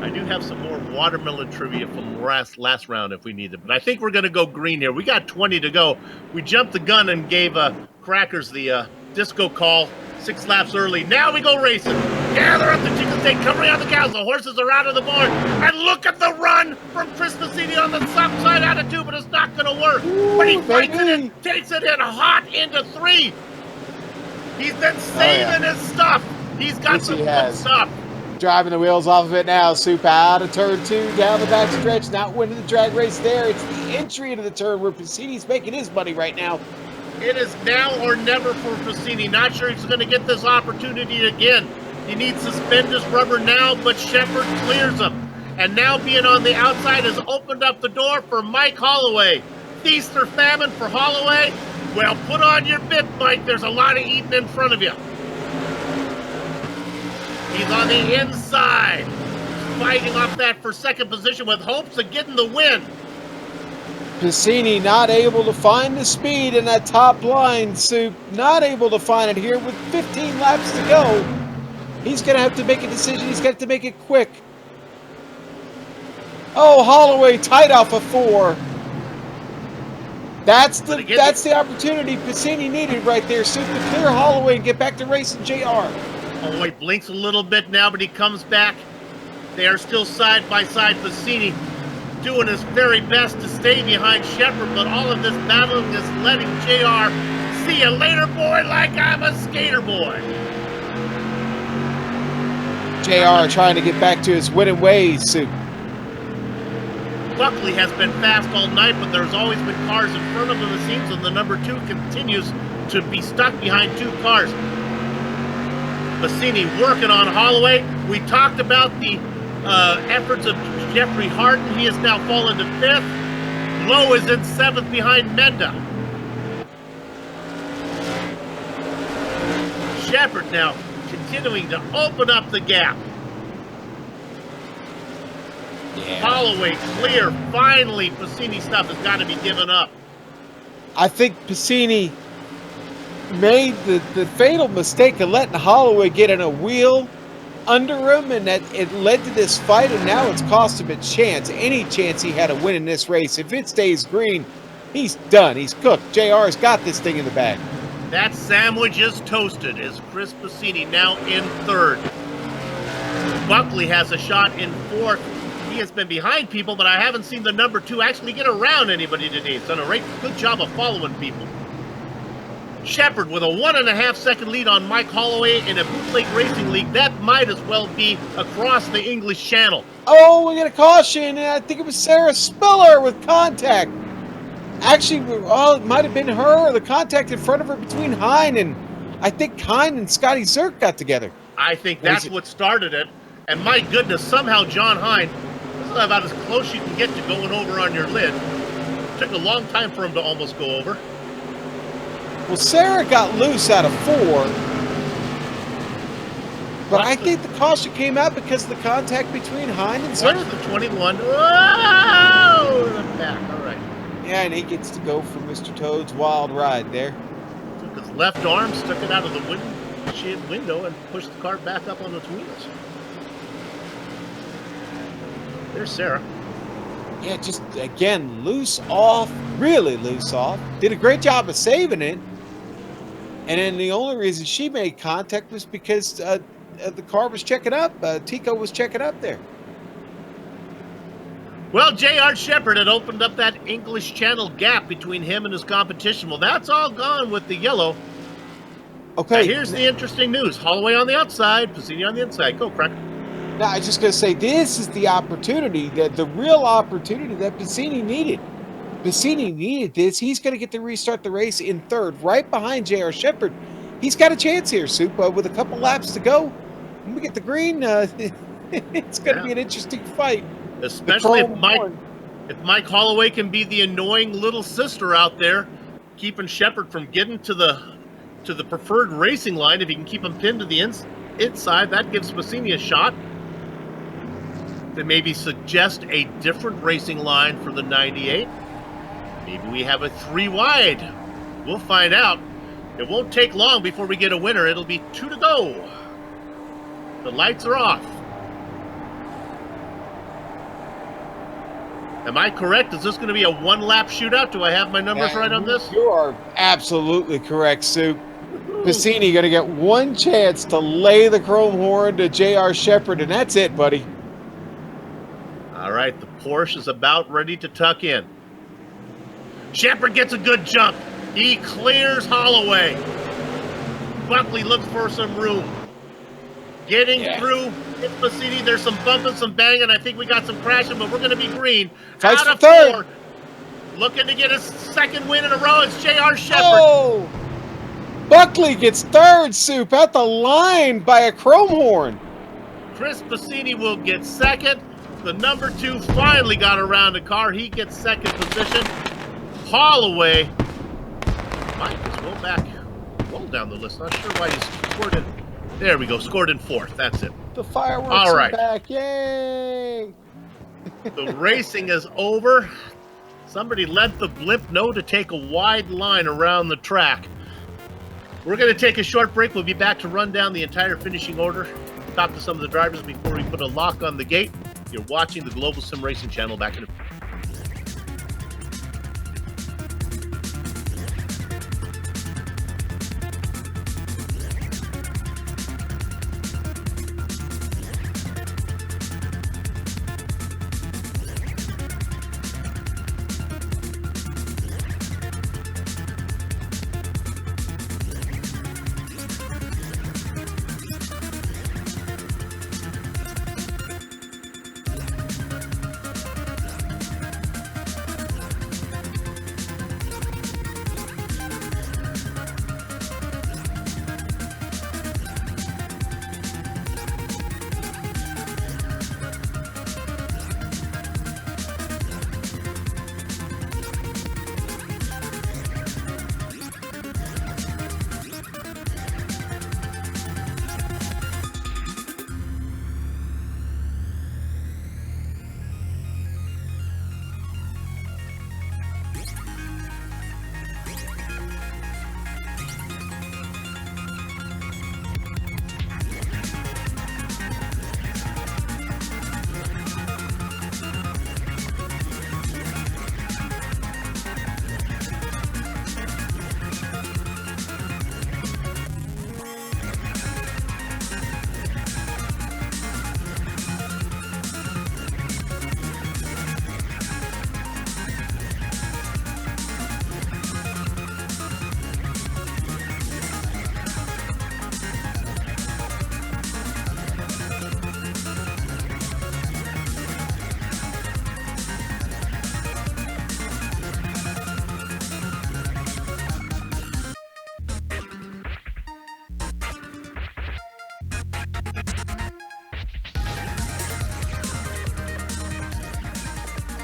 I do have some more watermelon trivia from last round if we need it, but I think we're going to go green here. We got 20 to go. We jumped the gun and gave Crackers the disco call 6 laps early. Now we go racing. Gather up the chicken steak, covering on the cows. The horses are out of the barn. And look at the run from Chris Massini on the top side out of 2, but it's not going to work. But he fights it in, takes it in hot into 3. He's been saving his stuff. He's got some good stuff.
Driving the wheels off of it now. Super out of turn 2, down the back stretch, not winning the drag race there. It's the entry into the turn where Passini's making his money right now.
It is now or never for Passini. Not sure he's going to get this opportunity again. He needs to suspend his rubber now, but Shepard clears him. And now being on the outside has opened up the door for Mike Holloway. Feast or famine for Holloway? Well, put on your bib, Mike. There's a lot of eating in front of you. He's on the inside, fighting off that for second position with hopes of getting the win.
Passini not able to find the speed in that top line, Soup. Not able to find it here with 15 laps to go. He's going to have to make a decision. He's got to make it quick. Oh, Holloway tight off of 4. That's the opportunity Passini needed right there, Soup, to clear Holloway and get back to racing JR.
Holloway blinks a little bit now, but he comes back. They are still side by side. Passini doing his very best to stay behind Shepard, but all of this battling is letting JR see you later, boy, like I'm a skater boy.
JR trying to get back to his winning ways, Soup.
Buckley has been fast all night, but there's always been cars in front of him, it seems, and the number 2 continues to be stuck behind 2 cars. Passini working on Holloway. We talked about the efforts of Jeffrey Harden. He has now fallen to 5th. Lowe is in 7th behind Menda. Shepard now continuing to open up the gap. Yeah. Holloway clear. Finally, Passini stuff has got to be given up.
I think Passini made the fatal mistake of letting Holloway get in a wheel under him, and that it led to this fight, and now it's cost him a chance, any chance he had of winning this race. If it stays green, he's done. He's cooked. JR's got this thing in the bag.
That sandwich is toasted as Chris Passini now in 3rd. Buckley has a shot in 4th. He has been behind people, but I haven't seen the number 2 actually get around anybody today. He's done a good job of following people. Shepard with a 1.5 second lead on Mike Holloway in a Bootleg Racing League. That might as well be across the English Channel.
Oh, we got a caution, and I think it was Sarah Spiller with contact. Actually, it might have been her or the contact in front of her between Hine and I think Hine and Scotty Zerk got together.
I think that's what started it. And my goodness, somehow John Hine, this is about as close you can get to going over on your lid. It took a long time for him to almost go over.
Well, Sarah got loose out of 4. But I think the caution came out because of the contact between Hine and Zerk.
Where's the 21? Whoa! The back, all right.
Yeah, and he gets to go for Mr. Toad's wild ride there.
Took his left arm, stuck it out of the window, and pushed the car back up on its wheels. There's Sarah.
Yeah, just, again, loose off, really loose off. Did a great job of saving it. And then the only reason she made contact was because the car was checking up. Tico was checking up there.
Well, J.R. Shepard had opened up that English Channel gap between him and his competition. Well, that's all gone with the yellow. Okay. Now, here's the interesting news. Holloway on the outside, Passini on the inside. Go, Crack.
Now, I was just going to say, this is the opportunity, the real opportunity that Passini needed. Passini needed this. He's going to get to restart the race in 3rd, right behind J.R. Shepard. He's got a chance here, Soup, with a couple laps to go. When we get the green, it's going to be an interesting fight.
Especially if Mike Holloway can be the annoying little sister out there, keeping Shepard from getting to the preferred racing line. If he can keep him pinned to the inside, that gives Passini a shot. They maybe suggest a different racing line for the 98. Maybe we have a 3 wide. We'll find out. It won't take long before we get a winner. It'll be 2 to go. The lights are off. Am I correct? Is this going to be a one-lap shootout? Do I have my numbers right on this?
You are absolutely correct, Soup. Piscini going to get one chance to lay the chrome horn to J.R. Shepard, and that's it, buddy.
All right, the Porsche is about ready to tuck in. Shepard gets a good jump. He clears Holloway. Buckley looks for some room. Getting through Piscini. There's some bumping, some banging. I think we got some crashing, but we're going to be green.
Fights
Out of
third.
4. Looking to get his second win in a row. It's J.R. Shepard.
Oh! Buckley gets third, Soup, at the line by a chrome horn.
Chris Piscini will get second. The number 2 finally got around the car. He gets second position. Holloway might as well back well down the list. Not sure why he scored in. There we go. Scored in 4th. That's it.
The fireworks
All right.
are back. Yay!
The racing is over. Somebody let the blimp know to take a wide line around the track. We're going to take a short break. We'll be back to run down the entire finishing order, talk to some of the drivers before we put a lock on the gate. You're watching the Global SimRacing Channel. Back in a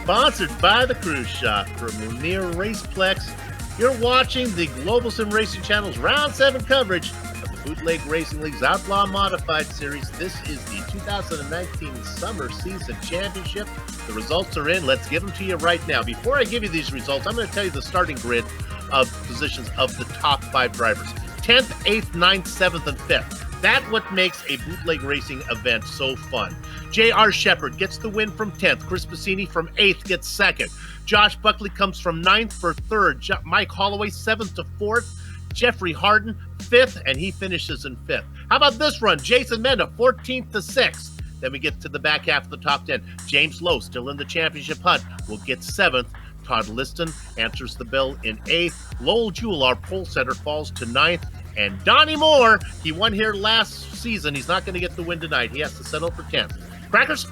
sponsored by the Cruise Shop from Lanier Raceplex. You're watching the Global SimRacing Channel's Round 7 coverage of the Bootleg Racing League's Outlaw Modified Series. This is the 2019 Summer Season Championship. The results are in. Let's give them to you right now. Before I give you these results, I'm going to tell you the starting grid of positions of the top 5 drivers. 10th, 8th, 9th, 7th, and 5th. That's what makes a bootleg racing event so fun. J.R. Shepard gets the win from 10th. Chris Piscini from 8th gets 2nd. Josh Buckley comes from 9th for 3rd. Mike Holloway 7th to 4th. Jeffrey Harden 5th, and he finishes in 5th. How about this run? Jason Menda 14th to 6th. Then we get to the back half of the top 10. James Lowe, still in the championship hunt, will get 7th. Todd Liston answers the bell in 8th. Lowell Jewell, our pole setter, falls to 9th. And Donnie Moore, he won here last season. He's not going to get the win tonight. He has to settle for 10th. Crackers?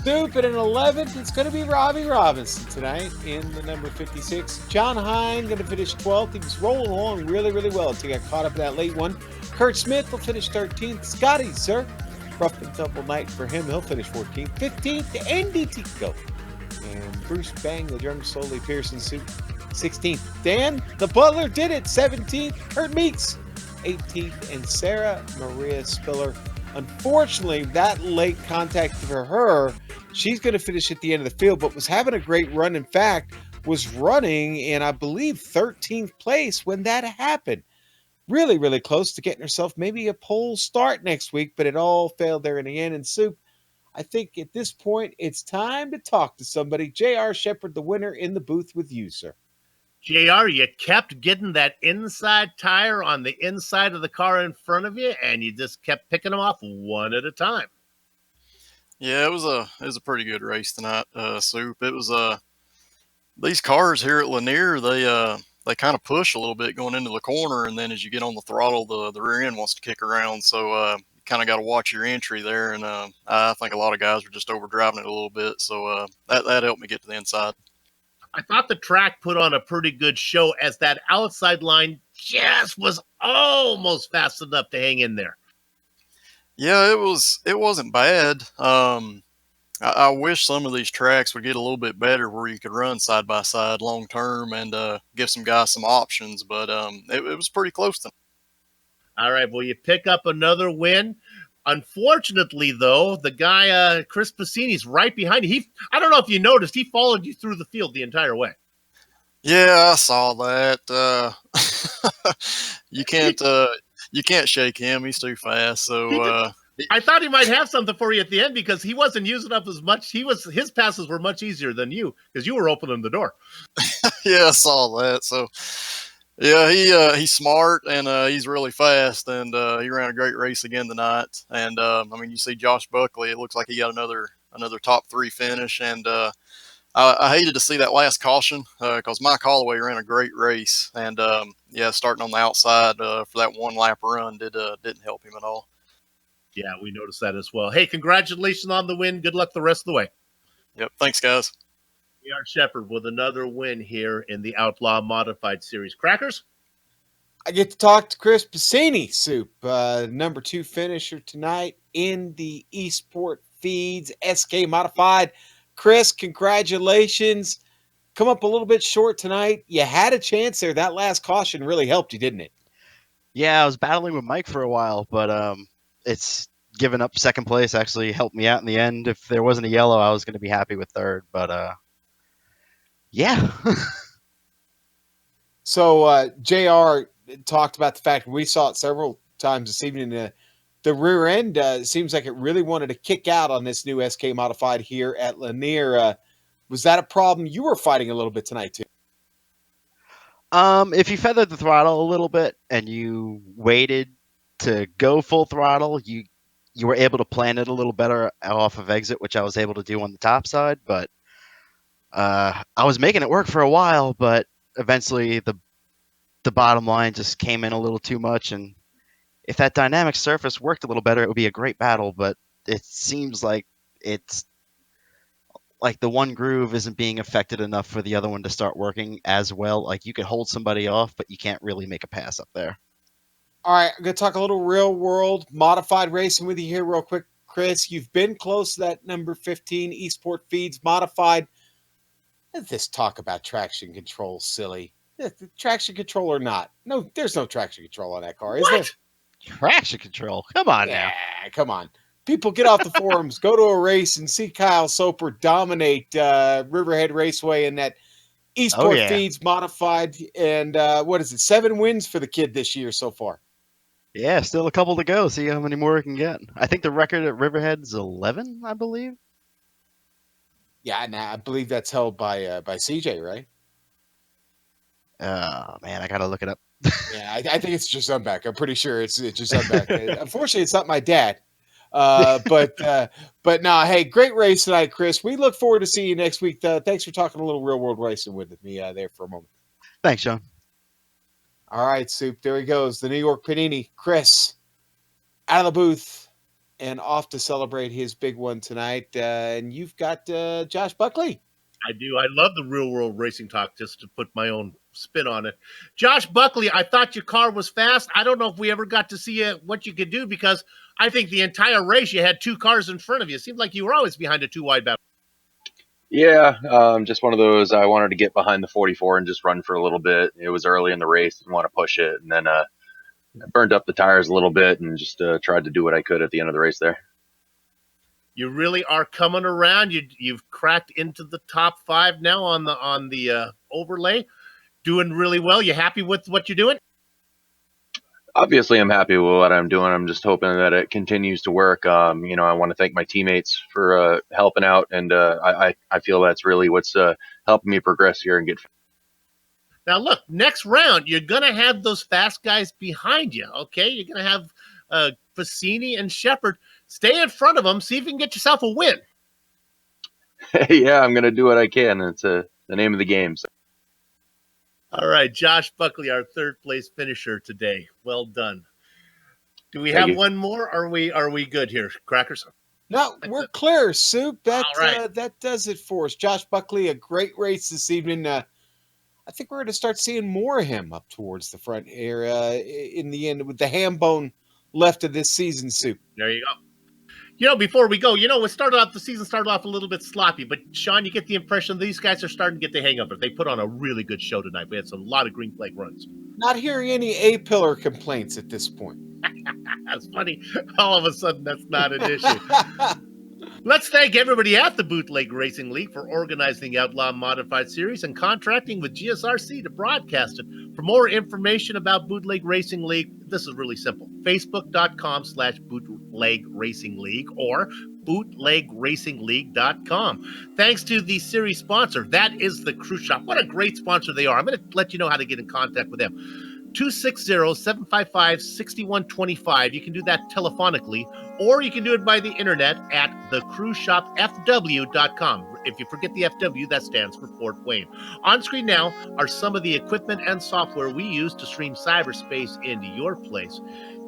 Soup, and in 11th, it's going to be Robbie Robinson tonight in the number 56. John Hine going to finish 12th. He was rolling along really, really well until he got caught up in that late one. Kurt Smith will finish 13th. Scotty, sir, rough and tumble night for him. He'll finish 14th. 15th, Andy Tico. And Bruce Bang, the drum slowly Pearson suit, 16th. Dan, the butler, did it, 17th. Kurt Meeks, 18th. And Sarah Maria Spiller. Unfortunately, that late contact for her, she's going to finish at the end of the field, but was having a great run. In fact, was running in, I believe, 13th place when that happened. Really, really close to getting herself maybe a pole start next week, but it all failed there in the end. And Soup, I think at this point it's time to talk to somebody. J.R. Shepard, the winner, in the booth with you, sir.
JR, you kept getting that inside tire on the inside of the car in front of you, and you just kept picking them off one at a time.
Yeah, it was a pretty good race tonight, Soup. It was these cars here at Lanier, they kind of push a little bit going into the corner, and then as you get on the throttle, the rear end wants to kick around. So you kind of got to watch your entry there, and I think a lot of guys were just overdriving it a little bit. So that helped me get to the inside.
I thought the track put on a pretty good show, as that outside line just was almost fast enough to hang in there.
Yeah, it wasn't bad. I wish some of these tracks would get a little bit better where you could run side by side long term and give some guys some options, but it was pretty close to.
All right, well, you pick up another win. Unfortunately, though, the guy, Chris Passini's right behind you. I don't know if you noticed, he followed you through the field the entire way.
Yeah, I saw that. You can't shake him. He's too fast. So
I thought he might have something for you at the end, because he wasn't using up as much. His passes were much easier than you, because you were opening the door.
yeah, I saw that. So yeah, he's smart and he's really fast, and he ran a great race again tonight. And I mean, you see Josh Buckley. It looks like he got another top 3 finish, and I hated to see that last caution because Mike Holloway ran a great race, and yeah, starting on the outside for that one lap run didn't help him at all.
Yeah, we noticed that as well. Hey, congratulations on the win. Good luck the rest of the way.
Yep, thanks, guys.
J.R. Shepard with another win here in the Outlaw Modified Series. Crackers?
I get to talk to Chris Passini, Soup, number 2 finisher tonight in the Esport Feeds SK Modified. Chris, congratulations. Come up a little bit short tonight. You had a chance there. That last caution really helped you, didn't it?
Yeah, I was battling with Mike for a while, but it's giving up second place actually helped me out in the end. If there wasn't a yellow, I was going to be happy with third, but yeah.
So JR talked about the fact we saw it several times this evening. The rear end seems like it really wanted to kick out on this new SK Modified here at Lanier. Was that a problem you were fighting a little bit tonight too?
If you feathered the throttle a little bit and you waited to go full throttle, you were able to plan it a little better off of exit, which I was able to do on the top side. But I was making it work for a while, but eventually the bottom line just came in a little too much. And if that dynamic surface worked a little better, it would be a great battle. But it seems like it's like the one groove isn't being affected enough for the other one to start working as well. Like you could hold somebody off, but you can't really make a pass up there.
All right, I'm going to talk a little real world modified racing with you here real quick, Chris. You've been close to that number 15 Esport Feeds Modified. This talk about traction control, silly. Traction control or not? No, there's no traction control on that car, is there?
Traction control? Come on now.
Come on. People, get off the forums, go to a race and see Kyle Soper dominate Riverhead Raceway in that Esport Feeds Modified. And what is it, 7 wins for the kid this year so far?
Yeah, still a couple to go. See how many more we can get. I think the record at Riverhead is 11, I believe.
Yeah, I believe that's held by CJ, right?
Oh, man, I got to look it up.
Yeah, I think it's just Zumback. I'm pretty sure it's just Zumback. Unfortunately, it's not my dad. But no, hey, great race tonight, Chris. We look forward to seeing you next week. Thanks for talking a little real world racing with me there for a moment.
Thanks, Sean.
All right, Soup. There he goes. The New York Panini. Chris out of the booth and off to celebrate his big one tonight. And you've got Josh Buckley.
I do. I love the real world racing talk, just to put my own spin on it. Josh Buckley, I thought your car was fast. I don't know if we ever got to see what you could do, because I think the entire race you had 2 cars in front of you. It seemed like you were always behind a 2-wide battle.
Yeah, just one of those. I wanted to get behind the 44 and just run for a little bit. It was early in the race, didn't want to push it, and then I burned up the tires a little bit and just tried to do what I could at the end of the race there.
You really are coming around. You've cracked into the top 5 now on the overlay, doing really well. You happy with what you're doing?
Obviously, I'm happy with what I'm doing. I'm just hoping that it continues to work. I want to thank my teammates for helping out, and I feel that's really what's helping me progress here and get.
Now, look, next round, you're going to have those fast guys behind you, okay? You're going to have Fassini and Shepard. Stay in front of them. See if you can get yourself a win.
Yeah, I'm going to do what I can. It's the name of the game. So.
All right, Josh Buckley, our third place finisher today. Well done. Do we
Thank
have
you.
one more? Are we good here, Crackers?
No, we're clear, Soup. That
All right.
that does it for us. Josh Buckley, a great race this evening. I think we're going to start seeing more of him up towards the front here in the end with the ham bone left of this season, Soup.
There you go. Before we go, the season started off a little bit sloppy, but Sean, you get the impression these guys are starting to get the hang of it. They put on a really good show tonight. We had a lot of green flag runs.
Not hearing any A-pillar complaints at this point.
That's funny. All of a sudden, that's not an issue. Let's thank everybody at the Bootleg Racing League for organizing the Outlaw Modified Series and contracting with GSRC to broadcast it. For more information about Bootleg Racing League, this is really simple. Facebook.com/Bootleg Racing League or bootlegracingleague.com. Thanks to the series sponsor, that is the Cruise Shop. What a great sponsor they are. I'm going to let you know how to get in contact with them. 260-755-6125. You can do that telephonically, or you can do it by the internet at thecruiseshopfw.com. If you forget the FW, that stands for Fort Wayne. On screen now are some of the equipment and software we use to stream cyberspace into your place.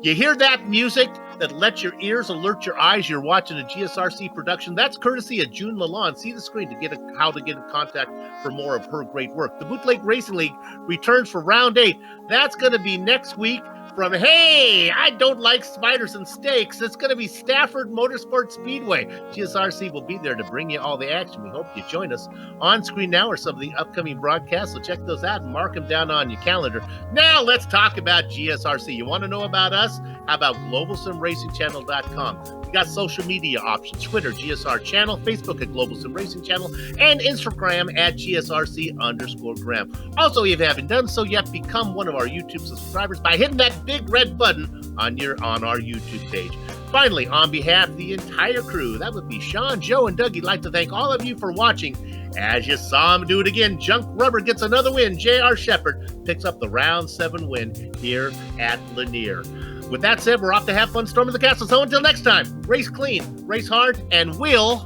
You hear that music that lets your ears alert your eyes you're watching a GSRC production? That's courtesy of June Lalonde. See the screen to get how to get in contact for more of her great work. The Bootleg Racing League returns for round 8. That's going to be next week from, hey, I don't like spiders and steaks. It's going to be Stafford Motorsport Speedway. GSRC will be there to bring you all the action. We hope you join us. On screen now are some of the upcoming broadcasts, so check those out and mark them down on your calendar. Now let's talk about GSRC. You want to know about us? How about globalsimracingchannel.com? We got social media options: Twitter, GSR Channel, Facebook at Global Sim Racing Channel, and Instagram at GSRC_gram. Also, if you haven't done so yet, become one of our YouTube subscribers by hitting that big red button on our YouTube page. Finally, on behalf of the entire crew, that would be Sean, Joe, and Doug, I'd like to thank all of you for watching. As you saw him do it again, Junk Rubber gets another win. J.R. Shepard picks up the round 7 win here at Lanier. With that said, we're off to have fun storming the castle. So until next time, race clean, race hard, and we'll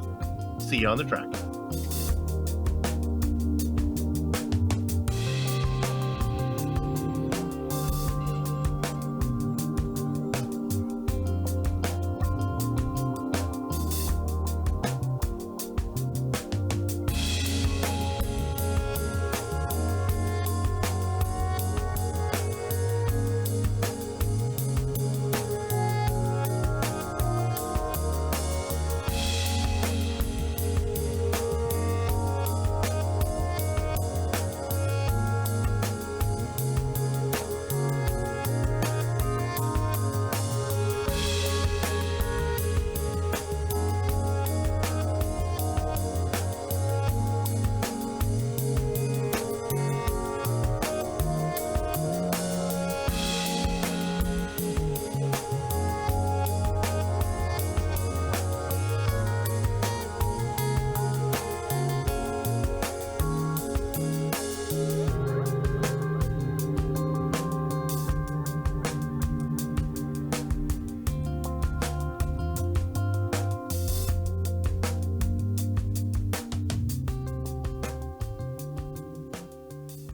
see you on the track.